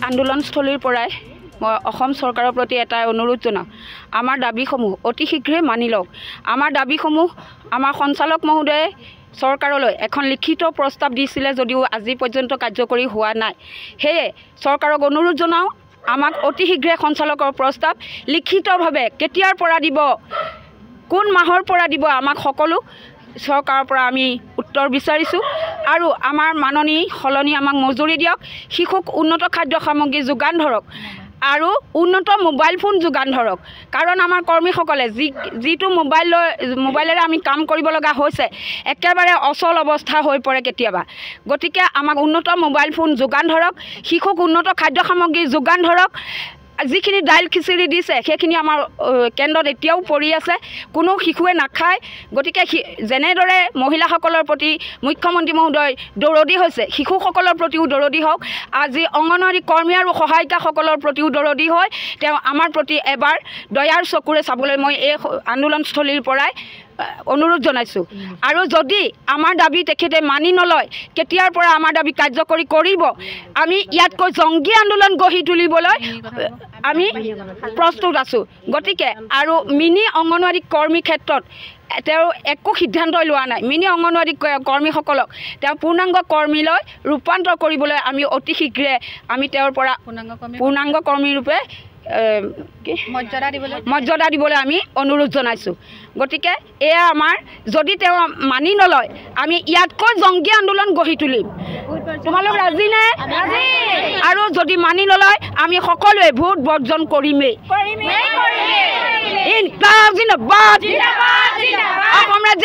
আন্দোলনস্থলীৰ পৰাই মই অসম চৰকাৰৰ প্ৰতি এটা অনুৰোধ জনাওঁ আমাৰ দাবীসমূহ অতি শীঘ্ৰে মানি লওক আমাৰ দাবীসমূহ আমাৰ সঞ্চালক মহোদয়ে চৰকাৰলৈ এখন লিখিত প্ৰস্তাৱ দিছিলে যদিও আজি পৰ্যন্ত কাৰ্যকৰী হোৱা নাই সেয়ে চৰকাৰক অনুৰোধ জনাওঁ আমাক অতি শীঘ্ৰে সঞ্চালকৰ প্ৰস্তাৱ লিখিতভাৱে কেতিয়াৰ পৰা দিব কোন মাহৰ পৰা দিব আমাক সকলো চৰকাৰৰ পৰা আমি উত্তৰ বিচাৰিছোঁ আৰু আমাৰ মাননী সলনি আমাক মজুৰি দিয়ক শিশুক উন্নত খাদ্য সামগ্ৰী যোগান ধৰক আৰু উন্নত মোবাইল ফোন যোগান ধৰক কাৰণ আমাৰ কৰ্মীসকলে যিটো মোবাইলেৰে আমি কাম কৰিব লগা হৈছে একেবাৰে অচল অৱস্থা হৈ পৰে কেতিয়াবা গতিকে আমাক উন্নত মোবাইল ফোন যোগান ধৰক শিশুক উন্নত খাদ্য সামগ্ৰী যোগান ধৰক যিখিনি দাইল খিচিৰি দিছে সেইখিনি আমাৰ কেন্দ্ৰত এতিয়াও পৰি আছে কোনো শিশুৱে নাখায় গতিকে যেনেদৰে মহিলাসকলৰ প্ৰতি মুখ্যমন্ত্ৰী মহোদয় দৰদী হৈছে শিশুসকলৰ প্ৰতিও দৰদী হওক আজি অংগনৱাড়ী কৰ্মী আৰু সহায়িকাসকলৰ প্ৰতিও দৰদী হয় তেওঁ আমাৰ প্ৰতি এবাৰ দয়াৰ চকুৰে চাবলৈ মই এই আন্দোলনস্থলীৰ পৰাই অনুৰোধ জনাইছোঁ আৰু যদি আমাৰ দাবী তেখেতে মানি নলয় কেতিয়াৰ পৰা আমাৰ দাবী কাৰ্যকৰী কৰিব আমি ইয়াতকৈ জংগী আন্দোলন গঢ়ি তুলিবলৈ আমি প্ৰস্তুত আছোঁ গতিকে আৰু মিনি অংগনৱাড়ী কৰ্মী ক্ষেত্ৰত তেওঁ একো সিদ্ধান্ত লোৱা নাই মিনি অংগনৱাড়ী কৰ্মীসকলক তেওঁ পূৰ্ণাংগ কৰ্মীলৈ ৰূপান্তৰ কৰিবলৈ আমি অতি শীঘ্ৰে আমি তেওঁৰ পৰা পূৰ্ণাংগ কৰ্মীৰূপে মৰ্যাদা দিবলৈ আমি অনুৰোধ জনাইছোঁ গতিকে এয়া আমাৰ যদি তেওঁ মানি নলয় আমি ইয়াতকৈ জংগী আন্দোলন গঢ়ি তুলিম তোমালোক ৰাজিনে আৰু যদি মানি নলয় আমি সকলোৱে ভোট বৰ্জন কৰিমেই ইনকালাব জিন্দাবাদ অসম ৰাজ্যিক